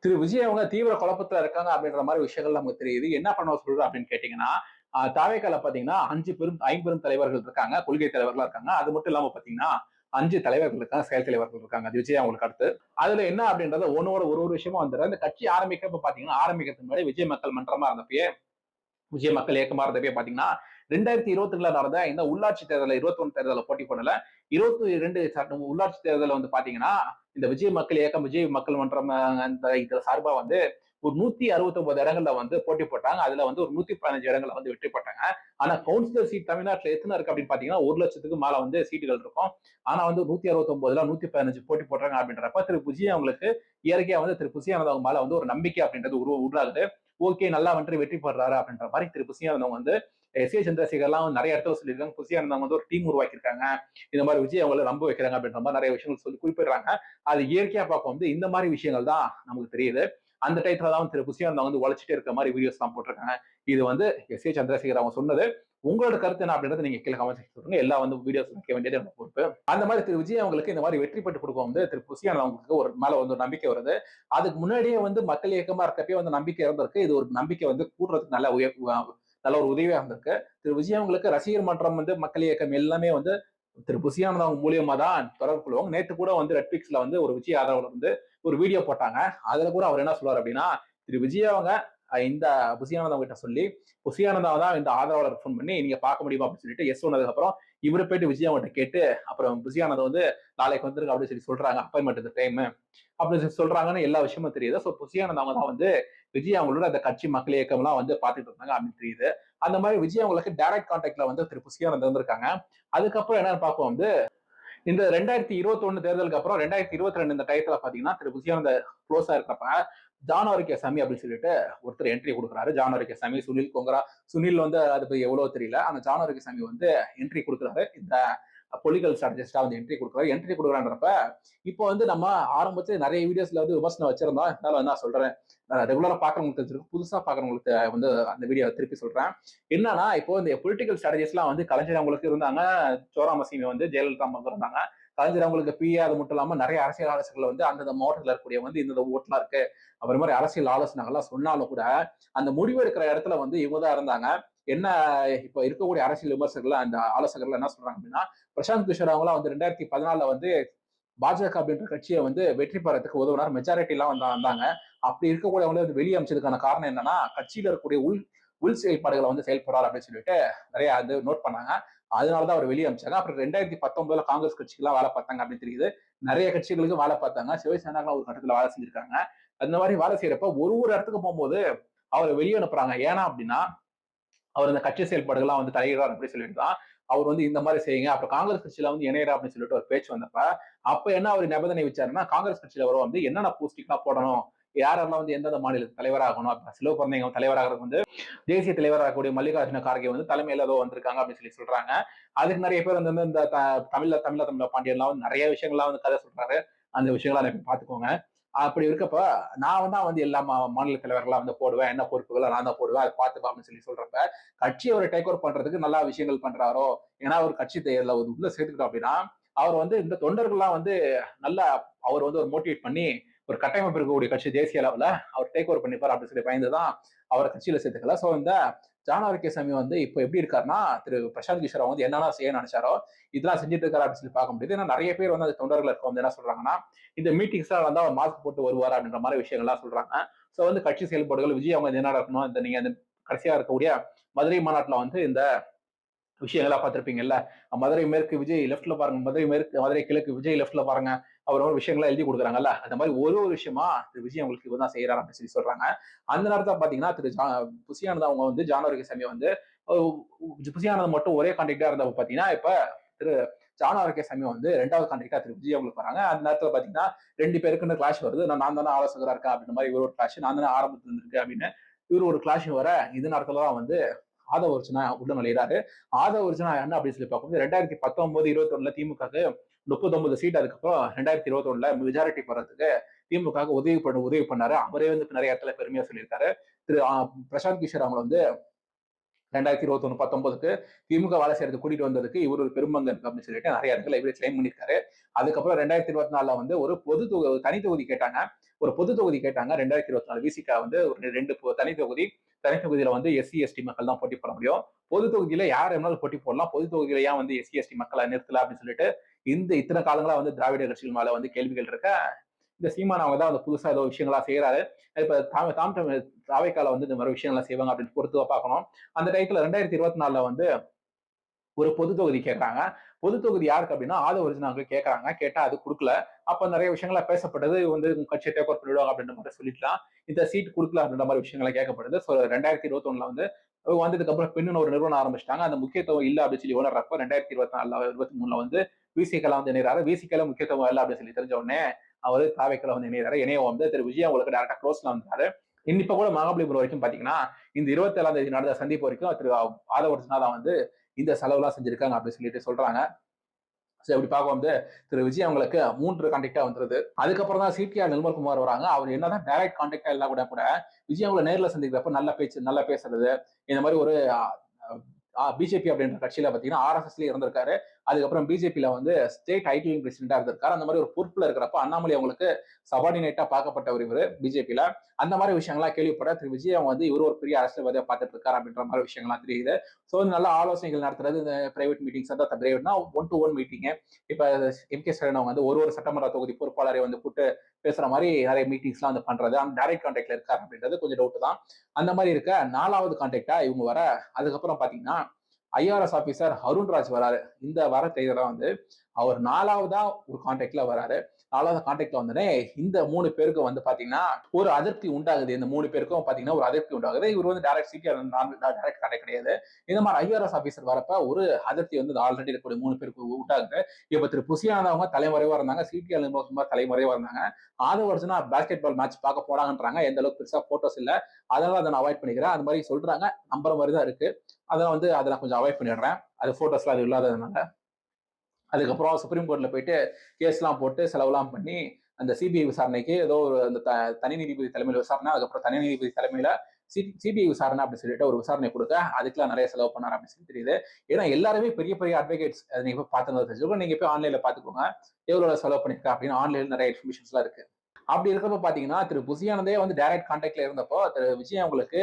திரு விஜய் அவங்க தீவிர குழப்பத்துல இருக்காங்க அப்படின்ற மாதிரி விஷயங்கள் நமக்கு தெரியுது. என்ன பண்ண சொல்றோம் அப்படின்னு கேட்டீங்கன்னா, தாவேக்கால பாத்தீங்கன்னா 5 ஐம்பெரும் தலைவர்கள் இருக்காங்க, கொள்கை தலைவர்களா இருக்காங்க. அது மட்டும் இல்லாம பாத்தீங்கன்னா 5 தலைவர்கள் இருக்காங்க, செயல் தலைவர்கள் இருக்காங்க. அது விஜய் அவங்களுக்கு அடுத்து. அதுல என்ன அப்படின்றத ஒரு ஒரு விஷயமா வந்துடுற இந்த கட்சி ஆரம்பிக்கிறப்ப பாத்தீங்கன்னா, ஆரம்பிக்கிறதுக்கு முன்னாடி விஜய் மக்கள் மன்றமா இருந்தப்பயே விஜய் மக்கள் இயக்கமா இருந்தப்பயே பாத்தீங்கன்னா 2022 நடந்த இந்த உள்ளாட்சி தேர்தல 21 தேர்தல போட்டி போடல. 22 உள்ளாட்சி தேர்தல வந்து பாத்தீங்கன்னா இந்த விஜய் மக்கள் இயக்கம், விஜய் மக்கள் மன்றம் அந்த இதுல சார்பா வந்து ஒரு 169 இடங்கள்ல வந்து போட்டி போட்டாங்க. அதுல வந்து ஒரு 115 இடங்கள்ல வந்து வெற்றி போட்டாங்க. ஆனா கவுன்சிலர் சீட் தமிழ்நாட்டுல எத்தனை இருக்கு அப்படின்னு பாத்தீங்கன்னா 1 லட்சத்துக்கு மேல வந்து சீட்டுகள் இருக்கும். ஆனா வந்து 169ல 115 போட்டி போடுறாங்க அப்படின்றப்ப திரு விஜய் அவங்களுக்கு இயற்கையா வந்து திரு புசி ஆனந்தவங்க மேல வந்து ஒரு நம்பிக்கை அப்படின்றது உருவாகுது. ஓகே, நல்லா வந்து வெற்றி பெறாரு அப்படின்ற மாதிரி திரு புசி ஆனந்தவங்க வந்து எஸ் ஏ சந்திரசேகர்லாம் நிறைய இடத்துல சொல்லியிருக்காங்க. புசி ஆனந்தவங்க வந்து ஒரு டீம் உருவாக்கியிருக்காங்க. இந்த மாதிரி விஜய் அவங்களை நம்ப வைக்கிறாங்க அப்படின்ற மாதிரி நிறைய விஷயங்கள் சொல்லி குறிப்பிடுறாங்க. அது இயற்கையா பார்க்கும் வந்து இந்த மாதிரி விஷயங்கள் தான் நமக்கு தெரியுது. அந்த டைத்துல தான் திரு புசி ஆனந்தவங்க வந்து உழைச்சிட்டே இருக்க மாதிரி வீடியோஸ் தான் போட்டிருக்காங்க. இது வந்து எஸ் ஏ சந்திரசேகர் அவங்க சொன்னது. உங்களோட கருத்து என்ன அப்படின்றத நீங்க கீழே கமெண்ட் செக்ஷன் சொல்லுங்க. எல்லா வந்து வீடியோஸ் வைக்க வேண்டியது நம்ம பொறுப்பு. அந்த மாதிரி திரு விஜய் அவங்களுக்கு இந்த மாதிரி வெற்றி பெற்று கொடுக்க வந்து திரு புசி ஆனந்தவங்களுக்கு ஒரு மேல வந்து ஒரு நம்பிக்கை வருது. அதுக்கு முன்னாடியே வந்து மக்கள் இயக்கமா இருக்கப்பயே வந்து நம்பிக்கை இருந்திருக்கு. இது ஒரு நம்பிக்கை வந்து கூடுறதுக்கு நல்ல ஒரு உதவியா இருந்திருக்கு. திரு விஜய் அவங்களுக்கு ரசிகர் மன்றம் வந்து மக்கள் இயக்கம் எல்லாமே வந்து திரு புசி ஆனந்தவங்க மூலியமா தான் தொடர்பு கொள்வாங்க. நேற்று கூட வந்து நெட்ஃபிளிக்ஸ்ல வந்து ஒரு விஜய் ஆதரவாளர் வந்து ஒரு வீடியோ போட்டாங்க. அதுல கூட அவர் என்ன சொல்றாரு அப்படின்னா, திரு விஜய் அவங்க இந்த புசி ஆனந்தவங்க கிட்ட சொல்லி புசி ஆனந்தாவை தான் இந்த ஆதரவாளர் ஃபோன் பண்ணி நீங்க பார்க்க முடியுமா அப்படின்னு சொல்லிட்டு எஸ் சொன்னதுக்கு அப்புறம் இவரு போயிட்டு விஜய் அவங்ககிட்ட கேட்டு அப்புறம் புசி ஆனந்தம் வந்து நாளைக்கு வந்துருங்க அப்படின்னு சொல்லி சொல்றாங்க. அப்பாயின்மெண்ட் இந்த டைம் அப்படின்னு சொல்லி சொல்றாங்கன்னு எல்லா விஷயமும் தெரியுது. ஸோ புசி ஆனந்தவங்க தான் வந்து விஜய் அவங்களோட அந்த கட்சி மக்கள் இயக்கம் எல்லாம் வந்து பாத்துட்டு இருந்தாங்க அப்படின்னு தெரியுது. அந்த மாதிரி விஜய் அவங்களுக்கு டைரக்ட் கான்டாக்ட்ல வந்து திரு புசி ஆனந்தம் இருந்திருக்காங்க. அதுக்கப்புறம் என்னன்னு பார்ப்போம் வந்து இந்த 2021 தேர்தலுக்கு அப்புறம் 2022 இந்த டயத்துல பாத்தீங்கன்னா திரு புசியானந்த க்ளோஸா இருக்கப்ப ஜான் ஆரோக்கியசாமி அப்படின்னு சொல்லிட்டு ஒருத்தர் என்ட்ரி கொடுக்குறாரு. ஜான் ஆரோக்கியசாமி, சுனில் கொங்கரா. சுனில் வந்து அது எவ்வளவு தெரியல. அந்த ஜான் ஆரோக்கியசாமி வந்து என்ட்ரி கொடுக்குறாரு. இந்த பொலிட்டிக்கல் ஸ்ட்ராட்டஜிஸ்டா வந்து என்ட்ரி கொடுக்குறாரு. என்ட்ரி கொடுக்குறான்றப்ப இப்போ வந்து நம்ம ஆரம்பத்துல நிறைய வீடியோஸ்ல வந்து விமர்சனம் வச்சிருந்தோம். இருந்தாலும் நான் சொல்றேன், ரெகுலரா பாக்குறவங்களுக்கு தெரிஞ்சிருக்கு, புதுசா பாக்குறவங்களுக்கு வந்து அந்த வீடியோ திருப்பி சொல்றேன். என்னன்னா இப்போ இந்த பொலிட்டிக்கல் ஸ்ட்ராட்டஜிஸ் எல்லாம் வந்து கலைஞர் அவங்களுக்கு இருந்தாங்க, சோராமசிங்க வந்து ஜெயலலிதா அம்மாவுக்கு இருந்தாங்க. கலைஞர் அவங்களுக்கு பிஏ அது மட்டும் இல்லாம நிறைய அரசியல் ஆலோசகர்கள் வந்து அந்தந்த மாவட்டத்தில் இருக்கக்கூடிய வந்து இந்த ஓட்டுலாம் இருக்கு அப்புறம் மாதிரி அரசியல் ஆலோசனைகள்லாம் சொன்னாலும் கூட அந்த முடிவு எடுக்கிற இடத்துல வந்து இவங்க தான் இருந்தாங்க. என்ன இப்ப இருக்கக்கூடிய அரசியல் விமர்சகர்கள் அந்த ஆலோசகர்கள் என்ன சொல்றாங்க அப்படின்னா, பிரசாந்த் கிஷோர் அவங்களாம் வந்து 2014 வந்து பாஜக அப்படின்ற கட்சியை வந்து வெற்றி பெறத்துக்கு உதவுனார். மெஜாரிட்டி எல்லாம் வந்தாங்க. அப்படி இருக்கக்கூடியவங்கள வந்து வெளியே அமைச்சதுக்கான காரணம் என்னன்னா, கட்சியில இருக்கக்கூடிய உள் செயல்பாடுகளை வந்து செயல்படுறாரு அப்படின்னு சொல்லிட்டு நிறைய வந்து நோட் பண்ணாங்க. அதனாலதான் அவர் வெளியே அமைச்சாங்க. அப்புறம் 2019 காங்கிரஸ் கட்சிக்கு வேலை பார்த்தாங்க அப்படின்னு தெரியுது. நிறைய கட்சிகளுக்கு வேலை பார்த்தாங்க. சிவசேனாக்கு ஒரு கட்டத்துல வேலை செஞ்சிருக்காங்க. அந்த மாதிரி வேலை செய்யறப்ப ஒரு இடத்துக்கு போகும்போது அவரை வெளியே அனுப்புறாங்க. ஏன்னா அப்படின்னா அவர் இந்த கட்சி செயல்பாடுகள்லாம் வந்து தலையிடார் அப்படின்னு சொல்லிட்டு தான் அவர் வந்து இந்த மாதிரி செய்யுங்க. அப்புறம் காங்கிரஸ் கட்சியில வந்து இணையரா அப்படின்னு சொல்லிட்டு ஒரு பேச்சு வந்தப்ப அப்ப என்ன அவர் நிபந்தனை வச்சாருன்னா, காங்கிரஸ் கட்சியில வரும் வந்து என்னென்ன போஸ்டிங்கா போடணும், யாரெல்லாம் வந்து எந்தெந்த மாநிலத்துக்கு தலைவராகணும், அப்ப சிலோபரணைங்க தலைவராகிறது வந்து தேசிய தலைவராகக்கூடிய மல்லிகார்ஜுன கார்கே வந்து தலைமையில ஏதோ வந்திருக்காங்க அப்படின்னு சொல்லி சொல்றாங்க. அதுக்கு நிறைய பேர் வந்து இந்த தமிழ பாண்டியன்லாம் வந்து நிறைய விஷயங்கள்லாம் வந்து கதை சொல்றாரு. அந்த விஷயங்கள்லாம் பாத்துக்கோங்க. அப்படி இருக்கப்ப நான் வந்து எல்லா மாநில தலைவர்களா வந்து போடுவேன், என்ன பொறுப்புகளை நான் தான் போடுவேன், அதை பார்த்துப்பா அப்படின்னு சொல்லி சொல்றப்ப கட்சி அவரை டேக் ஓவர் பண்றதுக்கு நல்லா விஷயங்கள் பண்றாரோ, ஏன்னா அவர் கட்சி தேர்தல உள்ள சேர்த்துக்கிட்டோம் அப்படின்னா அவர் வந்து இந்த தொண்டர்கள்லாம் வந்து நல்லா அவர் வந்து ஒரு மோட்டிவேட் பண்ணி ஒரு கட்டமைப்பு இருக்கக்கூடிய கட்சி தேசிய அளவுல அவர் டேக் ஓவர் பண்ணிப்பார் அப்படின்னு சொல்லி பயந்துதான் அவர் கட்சியில சேர்த்துக்கல. சோ இந்த ஜான் ஆரோக்கியசாமி வந்து இப்போ எப்படி இருக்காருன்னா, திரு பிரசாந்த் கிஷோர் வந்து என்னென்ன செய்ய நினைச்சாரோ இதெல்லாம் செஞ்சுட்டு இருக்காரு அப்படின்னு சொல்லி பார்க்க முடியுது. ஏன்னா நிறைய பேர் வந்து அந்த தொண்டர்கள் இருக்க வந்து என்ன சொல்றாங்கன்னா, இந்த மீட்டிங்ஸ் வந்து அவர் மாஸ்க் போட்டு வருவார் அப்படின்ற மாதிரி விஷயங்கள்லாம் சொல்றாங்க. சோ வந்து கட்சி செயல்பாடுகள் விஜய் அவங்க என்ன நடக்கணும், இந்த நீங்க இந்த கடைசியா இருக்கக்கூடிய மதுரை மாநாட்டுல வந்து இந்த விஷயங்களா பார்த்திருப்பீங்கல்ல, மதுரை மேற்கு விஜய் லெஃப்ட்ல பாருங்க, மதுரை கிழக்கு விஜய் லெஃப்ட்ல பாருங்க, அவர் ஒரு விஷயங்களா எழுதி கொடுக்குறாங்கல்ல, அந்த மாதிரி ஒரு விஷயமா திரு விஜய் அவங்களுக்கு இவதான் செய்யறாரு அப்படின்னு சொல்லி சொல்றாங்க. அந்த நேரத்துல பாத்தீங்கன்னா திரு புசியானந்த் அவங்க வந்து ஜான் ஆரோக்கியசாமி வந்து புசியானந்த் மட்டும் ஒரே கான்டாக்டா இருந்தப்ப பாத்தீங்கன்னா இப்ப திரு ஜான் ஆரோக்கியசாமி வந்து 2வது கான்டாக்டா திரு விஜய் அவங்களுக்கு வராங்க. அந்த நேரத்துல பாத்தீங்கன்னா 2 பேருக்குன்னு கிளாஷ் வருது. நான் தானே ஆலோசகரா இருக்கேன் அப்படின்ற மாதிரி இவர் ஒரு கிளாஷ், நான் தானே ஆரம்பத்துல இருக்கு அப்படின்னு இவர் ஒரு கிளாஷ் வர இது நேரத்துலதான் வந்து ஆதவ அர்ஜுனா உள்ள நுழையிறாரு. ஆதவ அர்ஜுனா என்ன அப்படின்னு சொல்லி பார்க்கும்போது 2019-21 திமுகவுக்கு 39 சீட், அதுக்கப்புறம் 2021 மெஜாரிட்டி போறதுக்கு திமுக உதவி பண்ணாரு. அவரே வந்து நிறைய இடத்துல பெருமையா சொல்லியிருக்காரு. திரு பிரசாந்த் கிஷோர் அவங்க வந்து 2021 19க்கு திமுக வேலை செய்யறதுக்கு கூட்டிட்டு வந்ததுக்கு இவர் ஒரு பெரும்பங்கு இருக்கு அப்படின்னு சொல்லிட்டு நிறைய இடத்துல இவரே கிளைம் பண்ணிருக்காரு. அதுக்கப்புறம் 2024 வந்து ஒரு தனி தொகுதி கேட்டாங்க. ஒரு பொது தொகுதி கேட்டாங்க. 2024 விசிகா வந்து ஒரு 2 தனி தொகுதி. தனி தொகுதியில வந்து எஸ்சி எஸ்டி மக்கள் தான் போட்டி போட முடியும். பொது தொகுதியில யார் வேணாலும் போட்டி போடலாம். பொது தொகுதியில ஏன் வந்து எஸ்சி எஸ்டி மக்களை நிறுத்தல அப்படின்னு சொல்லிட்டு இத்தனை காலங்களா வந்து திராவிட கட்சிகள் மேல வந்து கேள்விகள் இருக்க இந்த சீமான் அவங்க தான் வந்து புதுசா ஏதோ விஷயங்களா செய்யறாரு. இப்ப தாவேக்கால வந்து இந்த மாதிரி விஷயங்கள்லாம் செய்வாங்க அப்படின்னு பொறுத்து பார்க்கணும். அந்த டயத்துல 2024 வந்து ஒரு பொது தொகுதி கேட்கறாங்க. பொது தொகுதி யாருக்கு அப்படின்னா ஆதவ ஒரிஜினாவுக்கு கேட்கறாங்க. கேட்டா அது கொடுக்கல. அப்ப நிறைய விஷயங்களா பேசப்பட்டது வந்து கட்சியை டேக் ஓவர் பண்ணிடுவாங்க அப்படின்ற மாதிரி சொல்லிக்கலாம். இந்த சீட் கொடுக்கல அப்படின்ற மாதிரி விஷயங்களை கேட்கப்படுது. 2021 வந்து வந்ததுக்கு அப்புறம் பின்னு ஒரு நிறுவனம் ஆரம்பிச்சிட்டாங்க. அந்த முக்கியத்துவம் இல்ல அப்படின்னு சொல்லி உணர்றப்ப 2024 23 வந்து விசிகல வந்து இணைறாரு. விசிகல முக்கியத்துவம் இல்லை அப்படின்னு சொல்லி தெரிஞ்ச உடனே அவரு தாவேக்கல வந்து இணைறாரு. இணைய வந்து திரு விஜய் அவங்களுக்கு டேரக்டா க்ளோஸ்ல வந்தாரு. இப்ப கூட மகாபலிபுரம் வரைக்கும் பாத்தீங்கன்னா இந்த 27ஆம் தேதி நடந்த சந்திப்பு வரைக்கும் திரு ஆதவ அர்ஜுனா தான் வந்து இந்த செலவுலாம் செஞ்சிருக்காங்க அப்படின்னு சொல்லிட்டு சொல்றாங்க. அப்படி பார்க்க வந்து திரு விஜய் அவங்களுக்கு 3 கான்டாக்டா வந்துருது. அதுக்கப்புறம் தான் சிடிஆர் நிர்மல்குமார் வராங்க. அவர் என்னதான் டைரக்ட் கான்டாக்டா இல்ல கூட விஜய் அவங்களை நேர்ல சந்திக்கிறப்ப நல்ல பேச்சு, நல்லா பேசுறது, இந்த மாதிரி ஒரு பிஜேபி அப்படின்ற கட்சியில பாத்தீங்கன்னா ஆர்எஸ்எஸ்ல இருந்திருக்காரு. அதுக்கப்புறம் பிஜேபியில வந்து ஸ்டேட் ஐடி பிரசிடென்டா இருந்திருக்காரு. அந்த மாதிரி ஒரு பொறுப்புல இருக்கிறப்ப அண்ணாமலை அவங்களுக்கு சபார்டினேட்டா பார்க்கப்பட்டவர் இவரு பிஜேபியில. அந்த மாதிரி விஷயங்கள்லாம் கேள்விப்பட திரு விஜய் அவங்க வந்து இவர் ஒரு பெரிய அரசியல்வாதியா பார்த்துட்டு இருக்காரு அப்படின்ற மாதிரி விஷயங்கள்லாம் தெரியுது. ஸோ நல்ல ஆலோசனைகள் நடத்துறது இந்த பிரைவேட் மீட்டிங்ஸ் தான் பிரைவேட்னா 1-to-1 மீட்டிங். இப்ப எம்.கே. ஸ்டாலின் அவங்க வந்து ஒரு சட்டமன்ற தொகுதி பொறுப்பாளரை வந்து கூட்டு பேசுற மாதிரி நிறைய மீட்டிங்ஸ்லாம் வந்து பண்றது. அந்த டைரக்ட் கான்டாக்ட்ல இருக்காரு அப்படின்றது கொஞ்சம் டவுட் தான். அந்த மாதிரி இருக்க 4வது கான்டாக்டா இவங்க வர அதுக்கப்புறம் பாத்தீங்கன்னா ஐஆர்எஸ் ஆபீசர் அருண்ராஜ் வராரு. இந்த வர தேதியில வந்து அவர் 4வதா ஒரு கான்டாக்ட்ல வராரு. 4வது கான்டாக்ட்ல வந்தோடனே இந்த 3 பேருக்கு வந்து பாத்தீங்கன்னா ஒரு அதிருப்தி உண்டாகுது. இந்த 3 பேருக்கும் பாத்தீங்கன்னா ஒரு அதிருப்தி உண்டாகுது. இவர் வந்து டைரக்ட் சிடிஆர் டைரக்ட் கான்டாக்ட் கிடையாது. இந்த மாதிரி ஐஆர்எஸ் ஆபீசர் வரப்ப ஒரு அதிருப்தி வந்து ஆல்ரெடி இருக்கக்கூடிய 3 பேருக்கு உண்டாகுது. இப்ப திரு புசியானவங்க தலைமறைவா இருந்தாங்க. சிடிஆர் நிர்மல்குமார் தலைமறைவா இருந்தாங்க. Aadhav Arjuna basketball match பார்க்க போறாங்கன்றாங்க. எந்த அளவுக்கு பெருசா போட்டோஸ் இல்ல. அதனால அதை நான் அவாய்ட் பண்ணிக்கிறேன். அது மாதிரி சொல்றாங்க. நம்புற மாதிரி தான் இருக்கு. அதெல்லாம் வந்து அதை நான் கொஞ்சம் அவாய்ட் பண்ணிடுறேன். அது போட்டோஸ்லாம் அது இல்லாததுனால. அதுக்கப்புறம் சுப்ரீம் கோர்ட்ல போயிட்டு கேஸ்லாம் போட்டு செலவுலாம் பண்ணி அந்த சிபிஐ விசாரணைக்கு ஏதோ ஒரு அந்த தனி நீதிபதி தலைமையில விசாரணை, அதுக்கப்புறம் தனி நீதிபதி தலைமையில சிபிஐ விசாரணை அப்படின்னு சொல்லிட்டு ஒரு விசாரணை கொடுக்க அதுக்கெல்லாம் நிறைய செலவு பண்ணார் அப்படின்னு சொல்லி தெரியுது. ஏன்னா எல்லாருமே பெரிய பெரிய அட்வொகேட்ஸ். நீங்க போய் பார்த்து தெரிஞ்சுக்கோ. நீங்க போய் ஆன்லைன்ல பாத்துக்கோங்க எவ்வளவு செலவு பண்ணிருக்கா அப்படின்னு. ஆன்லைன்ல நிறைய இன்ஃபர்மேஷன்ஸ் எல்லாம் இருக்கு. அப்படி இருக்கப்ப பாத்தீங்கன்னா திரு புசியானந்தே வந்து டைரக்ட் கான்டாக்ட்ல இருந்தப்போ திரு விஜய் அவங்களுக்கு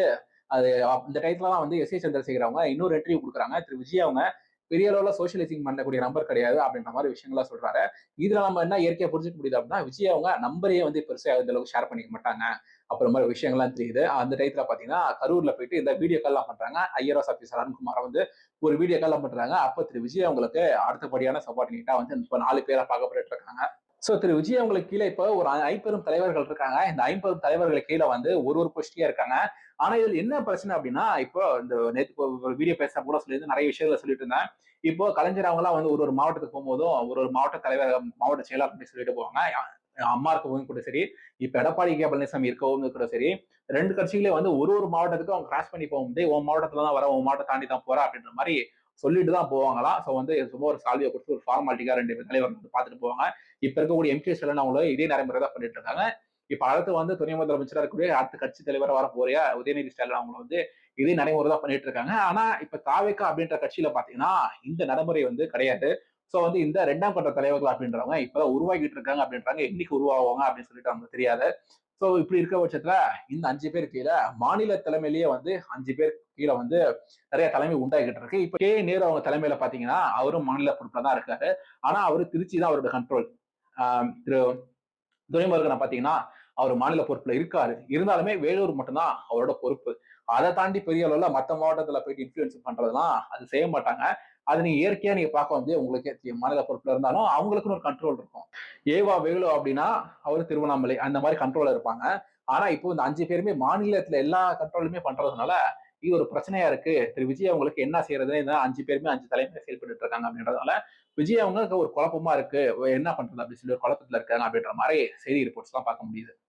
அது இந்த டயத்துல தான் வந்து எஸ் ஏ சந்திரசேகர் அவங்க இன்னொரு இன்டர்வியூ கொடுக்குறாங்க. திரு விஜய் அவங்க பெரிய அளவுல சோசியலைசிங் பண்ணக்கூடிய நம்பர் கிடையாது அப்படின்ற மாதிரி விஷயங்களா சொல்றாரு. இதுல நம்ம என்ன இயற்கையா புரிஞ்சுக்க முடியுது அப்படின்னா விஜய் அவங்க நம்பரையே வந்து பெருசா இந்த அளவுக்கு ஷேர் பண்ணிக்க மாட்டாங்க அப்புறம் மாதிரி விஷயங்கள்லாம் தெரியுது. அந்த டயத்துல பாத்தீங்கன்னா கரூர்ல போயிட்டு இந்த வீடியோ கால்லாம் பண்றாங்க. ஐஆர்எஸ் ஆபீசர் அருண்குமார் வந்து ஒரு வீடியோ கால்லாம் பண்றாங்க. அப்ப திரு விஜய் அவங்களுக்கு அடுத்தபடியான சபார்டினேட்டா வந்து இப்ப 4 பேரா பார்க்கப்பட்டு இருக்காங்க. சோ திரு விஜய் அவங்களுக்கு கீழே இப்ப ஒரு 50 தலைவர்கள் இருக்காங்க. இந்த 50 தலைவர்களுக்கு கீழே வந்து ஒரு பொசிஷன்ல இருக்காங்க. ஆனா இதுல என்ன பிரச்சனை அப்படின்னா இப்போ இந்த நேற்று ஒரு வீடியோ பேச கூட சொல்லி நிறைய விஷயங்களை சொல்லிட்டு இருந்தேன். இப்போ கலைஞர் அவங்க எல்லாம் வந்து ஒரு மாவட்டத்துக்கு போகும்போதும் ஒரு மாவட்ட தலைவர் மாவட்ட செயலாளர் அப்படி சொல்லிட்டு போவாங்க. அம்மா இருக்கவும் கூட சரி, இப்ப எடப்பாடி கே பழனிசாமி இருக்கவும் கூட சரி, 2 கட்சிகளே வந்து ஒரு மாவட்டத்துக்கு அவங்க கிராஸ் பண்ணி போகும்போது உன் மாவட்டத்துல தான் வர, உன் மாவட்டம் தாண்டி தான் போற அப்படின்ற மாதிரி சொல்லிட்டு தான் போவாங்களாம். சோ வந்து சும்மா ஒரு சால்வியை கொடுத்து ஒரு ஃபார்மாலிட்டிக்கா 2 தலைவர் வந்து பார்த்துட்டு போவாங்க. இப்ப இருக்கக்கூடிய எம்.கே. ஸ்டாலின் அவங்களும் இதே நடைமுறை தான் பண்ணிட்டு இருக்காங்க. இப்ப அடுத்து வந்து துணை முதலமைச்சரா இருக்கக்கூடிய அடுத்த கட்சி தலைவரா வர போறிய உதயநிதி ஸ்டாலின் அவங்க வந்து இதே நடைமுறை தான் பண்ணிட்டு இருக்காங்க. ஆனா இப்ப தாவேக்கா அப்படின்ற கட்சியில பாத்தீங்கன்னா இந்த நடைமுறை வந்து கிடையாது. சோ வந்து இந்த 2ஆம் கட்ட தலைவர்கள் அப்படின்றவங்க இப்பதான் உருவாக்கிட்டு இருக்காங்க அப்படின்றாங்க. என்னைக்கு உருவாகுவாங்க அப்படின்னு சொல்லிட்டு அவங்க தெரியாது. சோ இப்படி இருக்க பட்சத்துல இந்த 5 பேர் கீழே மாநில தலைமையிலேயே வந்து 5 பேர் கீழே வந்து நிறைய தலைமை உண்டாகிட்டு இருக்கு. இப்ப கே நேரு அவங்க தலைமையில பாத்தீங்கன்னா அவரும் மாநில பொறுப்புல தான் இருக்காரு. ஆனா அவரு திருச்சி தான் அவரோட கண்ட்ரோல். திரு துரைமுருகனை பாத்தீங்கன்னா அவர் மாநில பொறுப்புல இருக்காரு. இருந்தாலுமே வேலூர் மட்டும்தான் அவரோட பொறுப்பு. அதை தாண்டி பெரிய அளவுல மத்த மாவட்டத்துல போயிட்டு இன்ஃபுளுன்ஸ் பண்றதுலாம் அது செய்ய மாட்டாங்க. அது நீங்க இயற்கையா நீங்க பார்க்க வந்து உங்களுக்கே மாநில பொறுப்புல இருந்தாலும் அவங்களுக்குன்னு ஒரு கண்ட்ரோல் இருக்கும். ஏவா வேலு அப்படின்னா அவரு திருவண்ணாமலை அந்த மாதிரி கண்ட்ரோல்ல இருப்பாங்க. ஆனா இப்போ இந்த 5 பேருமே மாநிலத்துல எல்லா கண்ட்ரோலுமே பண்றதுனால இது ஒரு பிரச்சனையா இருக்கு. திரு விஜய் அவங்களுக்கு என்ன செய்யறதுன்னு இந்த 5 பேருமே 5 தலைமையில செயல்பட்டு இருக்காங்க அப்படின்றதுனால விஜய் அவங்க ஒரு குழப்பமா இருக்கு. என்ன பண்றது அப்படின்னு சொல்லி ஒரு குழப்பத்துல இருக்காங்க அப்படின்ற மாதிரி செய்தி ரிப்போர்ட்ஸ் எல்லாம் பார்க்க முடியுது.